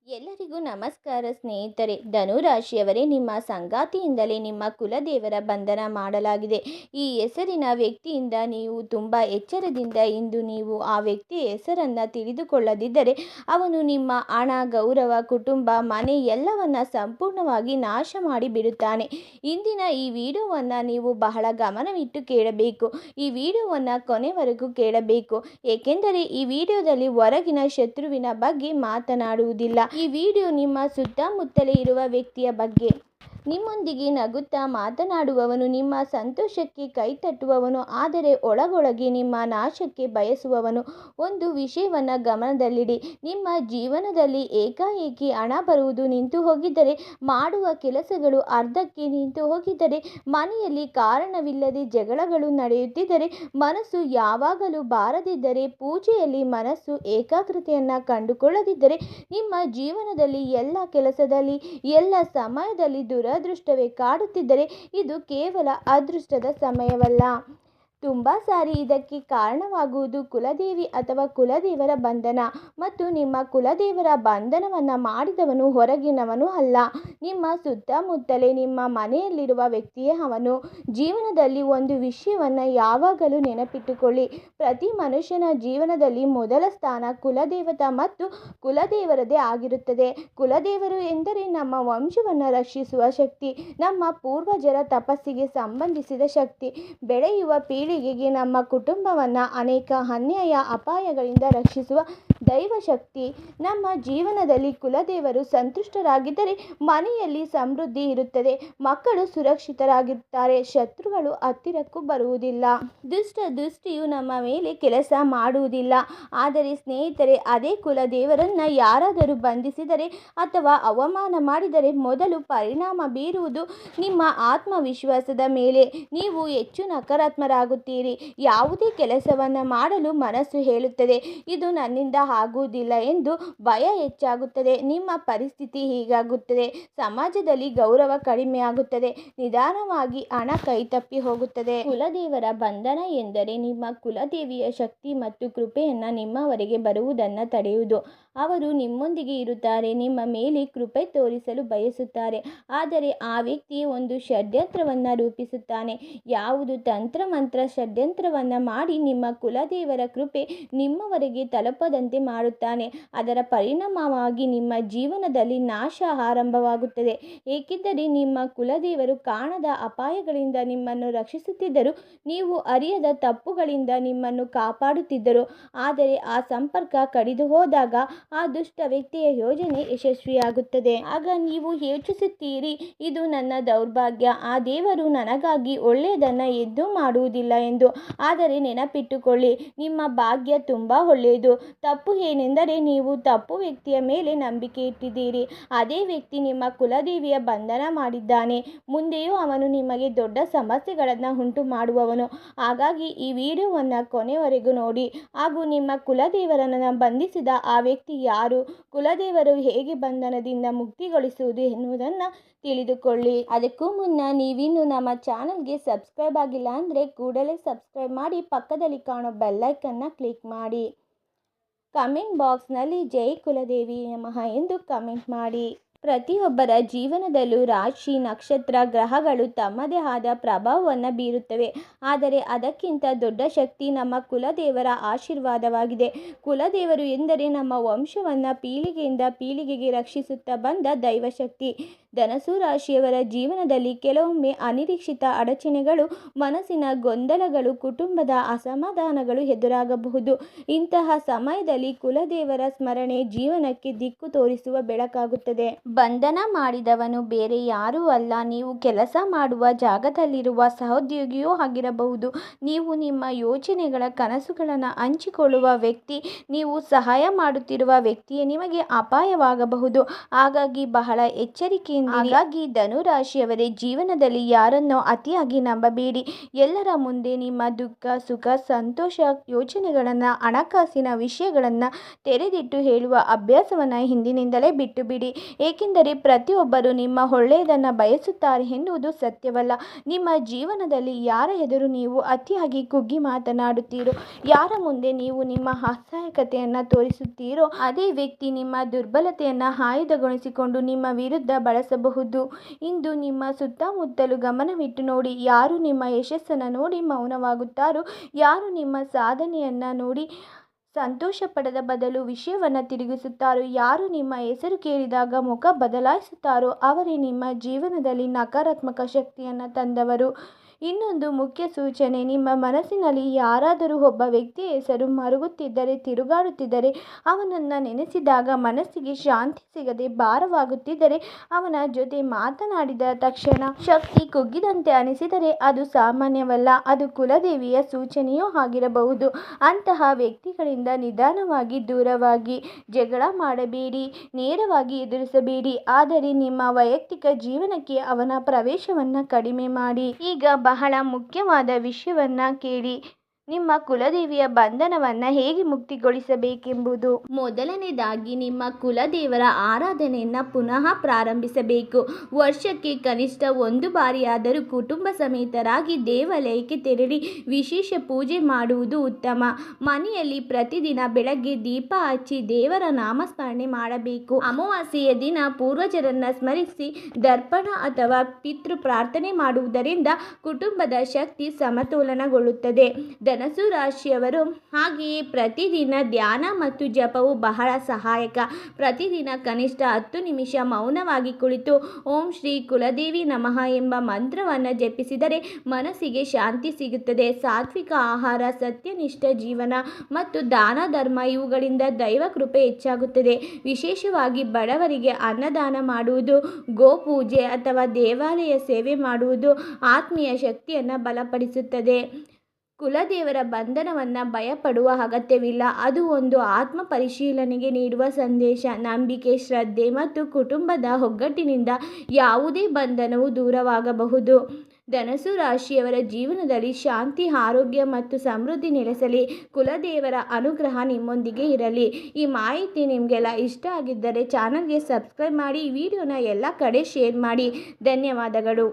ಎಲ್ಲರಿಗೂ ನಮಸ್ಕಾರ ಸ್ನೇಹಿತರೆ. ಧನುರಾಶಿಯವರೇ, ನಿಮ್ಮ ಸಂಗಾತಿಯಿಂದಲೇ ನಿಮ್ಮ ಕುಲದೇವರ ಬಂಧನ ಮಾಡಲಾಗಿದೆ. ಈ ಹೆಸರಿನ ವ್ಯಕ್ತಿಯಿಂದ ನೀವು ತುಂಬ ಎಚ್ಚರದಿಂದ ಇಂದು ನೀವು ಆ ವ್ಯಕ್ತಿಯ ಹೆಸರನ್ನು ತಿಳಿದುಕೊಳ್ಳದಿದ್ದರೆ ಅವನು ನಿಮ್ಮ ಹಣ, ಗೌರವ, ಕುಟುಂಬ, ಮನೆ ಎಲ್ಲವನ್ನ ಸಂಪೂರ್ಣವಾಗಿ ನಾಶ ಮಾಡಿ ಬಿಡುತ್ತಾನೆ. ಇಂದಿನ ಈ ವಿಡಿಯೋವನ್ನು ನೀವು ಬಹಳ ಗಮನವಿಟ್ಟು ಕೇಳಬೇಕು. ಈ ವಿಡಿಯೋವನ್ನು ಕೊನೆವರೆಗೂ ಕೇಳಬೇಕು, ಏಕೆಂದರೆ ಈ ವಿಡಿಯೋದಲ್ಲಿ ಹೊರಗಿನ ಶತ್ರುವಿನ ಬಗ್ಗೆ ಮಾತನಾಡುವುದಿಲ್ಲ. ಈ ವಿಡಿಯೋ ನಿಮ್ಮ ಸುತ್ತಮುತ್ತಲೇ ಇರುವ ವ್ಯಕ್ತಿಯ ಬಗ್ಗೆ. ನಿಮ್ಮೊಂದಿಗೆ ನಗುತ್ತಾ ಮಾತನಾಡುವವನು, ನಿಮ್ಮ ಸಂತೋಷಕ್ಕೆ ಕೈತಟ್ಟುವವನು, ಆದರೆ ಒಳಗೊಳಗೆ ನಿಮ್ಮ ನಾಶಕ್ಕೆ ಬಯಸುವವನು. ಒಂದು ವಿಷಯವನ್ನು ಗಮನದಲ್ಲಿಡಿ. ನಿಮ್ಮ ಜೀವನದಲ್ಲಿ ಏಕಾಏಕಿ ಹಣ ಬರುವುದು ನಿಂತು ಹೋಗಿದ್ದರೆ, ಮಾಡುವ ಕೆಲಸಗಳು ಅರ್ಧಕ್ಕೆ ನಿಂತು ಹೋಗಿದ್ದರೆ, ಮನೆಯಲ್ಲಿ ಕಾರಣವಿಲ್ಲದೆ ಜಗಳಗಳು ನಡೆಯುತ್ತಿದ್ದರೆ, ಮನಸ್ಸು ಯಾವಾಗಲೂ ಬಾರದಿದ್ದರೆ, ಪೂಜೆಯಲ್ಲಿ ಮನಸ್ಸು ಏಕಾಗ್ರತೆಯನ್ನು ಕಂಡುಕೊಳ್ಳದಿದ್ದರೆ, ನಿಮ್ಮ ಜೀವನದಲ್ಲಿ ಎಲ್ಲ ಕೆಲಸದಲ್ಲಿ ಎಲ್ಲ ಸಮಯದಲ್ಲಿ ದುರದೃಷ್ಟವೇ ಕಾಡುತ್ತಿದ್ದರೆ, ಇದು ಕೇವಲ ಅದೃಷ್ಟದ ಸಮಯವಲ್ಲ. ತುಂಬ ಸಾರಿ ಇದಕ್ಕೆ ಕಾರಣವಾಗುವುದು ಕುಲದೇವಿ ಅಥವಾ ಕುಲದೇವರ ಬಂಧನ. ಮತ್ತು ನಿಮ್ಮ ಕುಲದೇವರ ಬಂಧನವನ್ನು ಮಾಡಿದವನು ಹೊರಗಿನವನು ಅಲ್ಲ, ನಿಮ್ಮ ಸುತ್ತಮುತ್ತಲೇ ನಿಮ್ಮ ಮನೆಯಲ್ಲಿರುವ ವ್ಯಕ್ತಿಯೇ ಅವನು. ಜೀವನದಲ್ಲಿ ಒಂದು ವಿಷಯವನ್ನು ಯಾವಾಗಲೂ ನೆನಪಿಟ್ಟುಕೊಳ್ಳಿ. ಪ್ರತಿ ಮನುಷ್ಯನ ಜೀವನದಲ್ಲಿ ಮೊದಲ ಸ್ಥಾನ ಕುಲದೇವತ ಮತ್ತು ಕುಲದೇವರದೇ ಆಗಿರುತ್ತದೆ. ಕುಲದೇವರು ಎಂದರೆ ನಮ್ಮ ವಂಶವನ್ನು ರಕ್ಷಿಸುವ ಶಕ್ತಿ, ನಮ್ಮ ಪೂರ್ವಜರ ತಪಸ್ಸಿಗೆ ಸಂಬಂಧಿಸಿದ ಶಕ್ತಿ. ಬೆಳೆಯುವ ಪೀಳಿಗೆಗೆ ನಮ್ಮ ಕುಟುಂಬವನ್ನು ಅನೇಕ ಅನ್ಯಾಯ ಅಪಾಯಗಳಿಂದ ರಕ್ಷಿಸುವ ದೈವಶಕ್ತಿ. ನಮ್ಮ ಜೀವನದಲ್ಲಿ ಕುಲದೇವರು ಸಂತುಷ್ಟರಾಗಿದ್ದರೆ ಮನೆಯಲ್ಲಿ ಸಮೃದ್ಧಿ ಇರುತ್ತದೆ, ಮಕ್ಕಳು ಸುರಕ್ಷಿತರಾಗಿರುತ್ತಾರೆ, ಶತ್ರುಗಳು ಹತ್ತಿರಕ್ಕೂ ಬರುವುದಿಲ್ಲ, ದೃಷ್ಟಿಯು ನಮ್ಮ ಮೇಲೆ ಕೆಲಸ ಮಾಡುವುದಿಲ್ಲ. ಆದರೆ ಸ್ನೇಹಿತರೆ, ಅದೇ ಕುಲದೇವರನ್ನು ಯಾರಾದರೂ ಬಂಧಿಸಿದರೆ ಅಥವಾ ಅವಮಾನ ಮಾಡಿದರೆ ಮೊದಲು ಪರಿಣಾಮ ಬೀರುವುದು ನಿಮ್ಮ ಆತ್ಮವಿಶ್ವಾಸದ ಮೇಲೆ. ನೀವು ಹೆಚ್ಚು ನಕಾರಾತ್ಮಕರಾಗುತ್ತೀರಿ. ಯಾವುದೇ ಕೆಲಸವನ್ನು ಮಾಡಲು ಮನಸ್ಸು ಹೇಳುತ್ತದೆ, ಇದು ನನ್ನಿಂದ ಆಗುವುದಿಲ್ಲ ಎಂದು. ಭಯ ಹೆಚ್ಚಾಗುತ್ತದೆ, ನಿಮ್ಮ ಪರಿಸ್ಥಿತಿ ಹೀಗಾಗುತ್ತದೆ. ಸಮಾಜದಲ್ಲಿ ಗೌರವ ಕಡಿಮೆ ಆಗುತ್ತದೆ, ನಿಧಾನವಾಗಿ ಹಣ ಕೈತಪ್ಪಿ ಹೋಗುತ್ತದೆ. ಕುಲದೇವರ ಬಂಧನ ಎಂದರೆ ನಿಮ್ಮ ಕುಲದೇವಿಯ ಶಕ್ತಿ ಮತ್ತು ಕೃಪೆಯನ್ನು ನಿಮ್ಮವರೆಗೆ ಬರುವುದನ್ನು ತಡೆಯುವುದು. ಅವರು ನಿಮ್ಮೊಂದಿಗೆ ಇರುತ್ತಾರೆ, ನಿಮ್ಮ ಮೇಲೆ ಕೃಪೆ ತೋರಿಸಲು ಬಯಸುತ್ತಾರೆ, ಆದರೆ ಆ ವ್ಯಕ್ತಿ ಒಂದು ಷಡ್ಯಂತ್ರವನ್ನು ರೂಪಿಸುತ್ತಾನೆ. ಯಾವುದು ತಂತ್ರಮಂತ್ರ ಷಡ್ಯಂತ್ರವನ್ನು ಮಾಡಿ ನಿಮ್ಮ ಕುಲದೇವರ ಕೃಪೆ ನಿಮ್ಮವರೆಗೆ ತಲುಪದಂತೆ ಮಾಡುತ್ತಾನೆ. ಅದರ ಪರಿಣಾಮವಾಗಿ ನಿಮ್ಮ ಜೀವನದಲ್ಲಿ ನಾಶ ಆರಂಭವಾಗುತ್ತದೆ. ಏಕೆಂದರೆ ನಿಮ್ಮ ಕುಲದೇವರು ಕಾಣದ ಅಪಾಯಗಳಿಂದ ನಿಮ್ಮನ್ನು ರಕ್ಷಿಸುತ್ತಿದ್ದರು, ನೀವು ಅರಿಯದ ತಪ್ಪುಗಳಿಂದ ನಿಮ್ಮನ್ನು ಕಾಪಾಡುತ್ತಿದ್ದರು. ಆದರೆ ಆ ಸಂಪರ್ಕ ಕಡಿದು ಹೋದಾಗ ಆ ದುಷ್ಟ ವ್ಯಕ್ತಿಯ ಯೋಜನೆ ಯಶಸ್ವಿಯಾಗುತ್ತದೆ. ಆಗ ನೀವು ಯೋಚಿಸುತ್ತೀರಿ, ಇದು ನನ್ನ ದೌರ್ಭಾಗ್ಯ, ಆ ದೇವರು ನನಗಾಗಿ ಒಳ್ಳೆಯದನ್ನು ಎದ್ದು ಮಾಡುವುದಿಲ್ಲ ಎಂದು. ಆದರೆ ನೆನಪಿಟ್ಟುಕೊಳ್ಳಿ, ನಿಮ್ಮ ಭಾಗ್ಯ ತುಂಬ ಒಳ್ಳೆಯದು. ತಪ್ಪು ಏನೆಂದರೆ ನೀವು ತಪ್ಪು ವ್ಯಕ್ತಿಯ ಮೇಲೆ ನಂಬಿಕೆ ಇಟ್ಟಿದ್ದೀರಿ. ಅದೇ ವ್ಯಕ್ತಿ ನಿಮ್ಮ ಕುಲದೇವಿಯ ಬಂಧನ ಮಾಡಿದ್ದಾನೆ. ಮುಂದೆಯೂ ಅವನು ನಿಮಗೆ ದೊಡ್ಡ ಸಮಸ್ಯೆಗಳನ್ನು ಉಂಟು ಮಾಡುವವನು. ಹಾಗಾಗಿ ಈ ವಿಡಿಯೋವನ್ನು ಕೊನೆವರೆಗೂ ನೋಡಿ, ಹಾಗೂ ನಿಮ್ಮ ಕುಲದೇವರನ್ನು ಬಂಧಿಸಿದ ಆ ವ್ಯಕ್ತಿ ಯಾರು, ಕುಲದೇವರು ಹೇಗೆ ಬಂಧನದಿಂದ ಮುಕ್ತಿಗೊಳಿಸುವುದು ಎನ್ನುವುದನ್ನು ತಿಳಿದುಕೊಳ್ಳಿ. ಅದಕ್ಕೂ ಮುನ್ನ ನೀವಿನ್ನು ನಮ್ಮ ಚಾನಲ್ಗೆ ಸಬ್ಸ್ಕ್ರೈಬ್ ಆಗಿಲ್ಲ ಅಂದರೆ ಕೂಡಲೇ ಸಬ್ಸ್ಕ್ರೈಬ್ ಮಾಡಿ, ಪಕ್ಕದಲ್ಲಿ ಕಾಣೋ ಬೆಲ್ಲೈಕನ್ನ ಕ್ಲಿಕ್ ಮಾಡಿ. ಕಮೆಂಟ್ ಬಾಕ್ಸ್ನಲ್ಲಿ ಜೈ ಕುಲದೇವಿ ನಮಃ ಎಂದು ಕಮೆಂಟ್ ಮಾಡಿ. ಪ್ರತಿಯೊಬ್ಬರ ಜೀವನದಲ್ಲೂ ರಾಶಿ, ನಕ್ಷತ್ರ, ಗ್ರಹಗಳು ತಮ್ಮದೇ ಆದ ಪ್ರಭಾವವನ್ನು ಬೀರುತ್ತವೆ. ಆದರೆ ಅದಕ್ಕಿಂತ ದೊಡ್ಡ ಶಕ್ತಿ ನಮ್ಮ ಕುಲದೇವರ ಆಶೀರ್ವಾದವಾಗಿದೆ. ಕುಲದೇವರು ಎಂದರೆ ನಮ್ಮ ವಂಶವನ್ನು ಪೀಳಿಗೆಯಿಂದ ಪೀಳಿಗೆಗೆ ರಕ್ಷಿಸುತ್ತಾ ಬಂದ ದೈವಶಕ್ತಿ. ಧನಸು ರಾಶಿಯವರ ಜೀವನದಲ್ಲಿ ಕೆಲವೊಮ್ಮೆ ಅನಿರೀಕ್ಷಿತ ಅಡಚಣೆಗಳು, ಮನಸ್ಸಿನ ಗೊಂದಲಗಳು, ಕುಟುಂಬದ ಅಸಮಾಧಾನಗಳು ಎದುರಾಗಬಹುದು. ಇಂತಹ ಸಮಯದಲ್ಲಿ ಕುಲದೇವರ ಸ್ಮರಣೆ ಜೀವನಕ್ಕೆ ದಿಕ್ಕು ತೋರಿಸುವ ಬೆಳಕಾಗುತ್ತದೆ. ಬಂಧನ ಮಾಡಿದವನು ಬೇರೆ ಯಾರೂ ಅಲ್ಲ, ನೀವು ಕೆಲಸ ಮಾಡುವ ಜಾಗದಲ್ಲಿರುವ ಸಹೋದ್ಯೋಗಿಯೂ ಆಗಿರಬಹುದು. ನೀವು ನಿಮ್ಮ ಯೋಚನೆಗಳ ಕನಸುಗಳನ್ನು ಹಂಚಿಕೊಳ್ಳುವ ವ್ಯಕ್ತಿ, ನೀವು ಸಹಾಯ ಮಾಡುತ್ತಿರುವ ವ್ಯಕ್ತಿಯೇ ನಿಮಗೆ ಅಪಾಯವಾಗಬಹುದು. ಹಾಗಾಗಿ ಬಹಳ ಎಚ್ಚರಿಕೆಯಿಂದ ಹಾಗಾಗಿ ಧನುರಾಶಿಯವರೇ, ಜೀವನದಲ್ಲಿ ಯಾರನ್ನೋ ಅತಿಯಾಗಿ ನಂಬಬೇಡಿ. ಎಲ್ಲರ ಮುಂದೆ ನಿಮ್ಮ ದುಃಖ, ಸುಖ, ಸಂತೋಷ, ಯೋಚನೆಗಳನ್ನು, ಹಣಕಾಸಿನ ವಿಷಯಗಳನ್ನು ತೆರೆದಿಟ್ಟು ಹೇಳುವ ಅಭ್ಯಾಸವನ್ನು ಹಿಂದಿನಿಂದಲೇ ಬಿಟ್ಟು ಬಿಡಿ. ಏಕೆಂದರೆ ಪ್ರತಿಯೊಬ್ಬರು ನಿಮ್ಮ ಒಳ್ಳೆಯದನ್ನು ಬಯಸುತ್ತಾರೆ ಎನ್ನುವುದು ಸತ್ಯವಲ್ಲ. ನಿಮ್ಮ ಜೀವನದಲ್ಲಿ ಯಾರ ಎದುರು ನೀವು ಅತಿಯಾಗಿ ಕುಗ್ಗಿ ಮಾತನಾಡುತ್ತೀರೋ, ಯಾರ ಮುಂದೆ ನೀವು ನಿಮ್ಮ ಅಸಹಾಯಕತೆಯನ್ನು ತೋರಿಸುತ್ತೀರೋ, ಅದೇ ವ್ಯಕ್ತಿ ನಿಮ್ಮ ದುರ್ಬಲತೆಯನ್ನು ಆಯುಧಗೊಳಿಸಿಕೊಂಡು ನಿಮ್ಮ ವಿರುದ್ಧ ಬಳಸಬಹುದು. ಇಂದು ನಿಮ್ಮ ಸುತ್ತಮುತ್ತಲು ಗಮನವಿಟ್ಟು ನೋಡಿ. ಯಾರು ನಿಮ್ಮ ಯಶಸ್ಸನ್ನು ನೋಡಿ ಮೌನವಾಗುತ್ತಾರೋ, ಯಾರು ನಿಮ್ಮ ಸಾಧನೆಯನ್ನು ನೋಡಿ ಸಂತೋಷ ಪಡದ ಬದಲು ವಿಷಯವನ್ನು ತಿರುಗಿಸುತ್ತಾರೋ, ಯಾರು ನಿಮ್ಮ ಹೆಸರು ಕೇಳಿದಾಗ ಮುಖ ಬದಲಾಯಿಸುತ್ತಾರೋ, ಅವರೇ ನಿಮ್ಮ ಜೀವನದಲ್ಲಿ ನಕಾರಾತ್ಮಕ ಶಕ್ತಿಯನ್ನು ತಂದವರು. ಇನ್ನೊಂದು ಮುಖ್ಯ ಸೂಚನೆ, ನಿಮ್ಮ ಮನಸ್ಸಿನಲ್ಲಿ ಯಾರಾದರೂ ಒಬ್ಬ ವ್ಯಕ್ತಿಯ ಹೆಸರು ಮರುಗುತ್ತಿದ್ದರೆ, ತಿರುಗಾಡುತ್ತಿದ್ದರೆ, ಅವನನ್ನು ನೆನೆಸಿದಾಗ ಮನಸ್ಸಿಗೆ ಶಾಂತಿ ಸಿಗದೆ ಭಾರವಾಗುತ್ತಿದ್ದರೆ, ಅವನ ಜೊತೆ ಮಾತನಾಡಿದ ತಕ್ಷಣ ಶಕ್ತಿ ಕುಗ್ಗಿದಂತೆ ಅನಿಸಿದರೆ ಅದು ಸಾಮಾನ್ಯವಲ್ಲ, ಅದು ಕುಲದೇವಿಯ ಸೂಚನೆಯೂ ಆಗಿರಬಹುದು. ಅಂತಹ ವ್ಯಕ್ತಿಗಳಿಂದ ನಿಧಾನವಾಗಿ ದೂರವಾಗಿ. ಜಗಳ ಮಾಡಬೇಡಿ, ನೇರವಾಗಿ ಎದುರಿಸಬೇಡಿ, ಆದರೆ ನಿಮ್ಮ ವೈಯಕ್ತಿಕ ಜೀವನಕ್ಕೆ ಅವನ ಪ್ರವೇಶವನ್ನು ಕಡಿಮೆ ಮಾಡಿ. ಈಗ ಬಹಳ ಮುಖ್ಯವಾದ ವಿಷಯವನ್ನು ಕೇಳಿ. ನಿಮ್ಮ ಕುಲದೇವಿಯ ಬಂಧನವನ್ನು ಹೇಗೆ ಮುಕ್ತಿಗೊಳಿಸಬೇಕೆಂಬುದು. ಮೊದಲನೇದಾಗಿ ನಿಮ್ಮ ಕುಲದೇವರ ಆರಾಧನೆಯನ್ನು ಪುನಃ ಪ್ರಾರಂಭಿಸಬೇಕು. ವರ್ಷಕ್ಕೆ ಕನಿಷ್ಠ ಒಂದು ಬಾರಿಯಾದರೂ ಕುಟುಂಬ ಸಮೇತರಾಗಿ ದೇವಾಲಯಕ್ಕೆ ತೆರಳಿ ವಿಶೇಷ ಪೂಜೆ ಮಾಡುವುದು ಉತ್ತಮ. ಮನೆಯಲ್ಲಿ ಪ್ರತಿದಿನ ಬೆಳಗ್ಗೆ ದೀಪ ಹಚ್ಚಿ ದೇವರ ನಾಮಸ್ಮರಣೆ ಮಾಡಬೇಕು. ಅಮಾವಾಸ್ಯೆಯ ದಿನ ಪೂರ್ವಜರನ್ನು ಸ್ಮರಿಸಿ ದರ್ಪಣ ಅಥವಾ ಪಿತೃ ಪ್ರಾರ್ಥನೆ ಮಾಡುವುದರಿಂದ ಕುಟುಂಬದ ಶಕ್ತಿ ಸಮತೋಲನಗೊಳ್ಳುತ್ತದೆ. ಧನಸು ರಾಶಿಯವರು ಹಾಗೆಯೇ ಪ್ರತಿದಿನ ಧ್ಯಾನ ಮತ್ತು ಜಪವು ಬಹಳ ಸಹಾಯಕ. ಪ್ರತಿದಿನ ಕನಿಷ್ಠ 10 ನಿಮಿಷ ಮೌನವಾಗಿ ಕುಳಿತು ಓಂ ಶ್ರೀ ಕುಲದೇವಿ ನಮಃ ಎಂಬ ಮಂತ್ರವನ್ನು ಜಪಿಸಿದರೆ ಮನಸ್ಸಿಗೆ ಶಾಂತಿ ಸಿಗುತ್ತದೆ. ಸಾತ್ವಿಕ ಆಹಾರ, ಸತ್ಯನಿಷ್ಠ ಜೀವನ ಮತ್ತು ದಾನ ಧರ್ಮ ಇವುಗಳಿಂದ ದೈವ ಕೃಪೆ ಹೆಚ್ಚಾಗುತ್ತದೆ. ವಿಶೇಷವಾಗಿ ಬಡವರಿಗೆ ಅನ್ನದಾನ ಮಾಡುವುದು, ಗೋಪೂಜೆ ಅಥವಾ ದೇವಾಲಯ ಸೇವೆ ಮಾಡುವುದು ಆತ್ಮೀಯ ಶಕ್ತಿಯನ್ನು ಬಲಪಡಿಸುತ್ತದೆ. ಕುಲದೇವರ ಬಂಧನವನ್ನು ಭಯಪಡುವ ಅಗತ್ಯವಿಲ್ಲ. ಅದು ಒಂದು ಆತ್ಮ ಪರಿಶೀಲನೆಗೆ ನೀಡುವ ಸಂದೇಶ. ನಂಬಿಕೆ, ಶ್ರದ್ಧೆ ಮತ್ತು ಕುಟುಂಬದ ಒಗ್ಗಟ್ಟಿನಿಂದ ಯಾವುದೇ ಬಂಧನವು ದೂರವಾಗಬಹುದು. ಧನಸು ರಾಶಿಯವರ ಜೀವನದಲ್ಲಿ ಶಾಂತಿ, ಆರೋಗ್ಯ ಮತ್ತು ಸಮೃದ್ಧಿ ನೆಲೆಸಲಿ. ಕುಲದೇವರ ಅನುಗ್ರಹ ನಿಮ್ಮೊಂದಿಗೆ ಇರಲಿ. ಈ ಮಾಹಿತಿ ನಿಮಗೆಲ್ಲ ಇಷ್ಟ ಆಗಿದ್ದರೆ ಚಾನಲ್ಗೆ ಸಬ್ಸ್ಕ್ರೈಬ್ ಮಾಡಿ, ಈ ವಿಡಿಯೋನ ಎಲ್ಲ ಕಡೆ ಶೇರ್ ಮಾಡಿ. ಧನ್ಯವಾದಗಳು.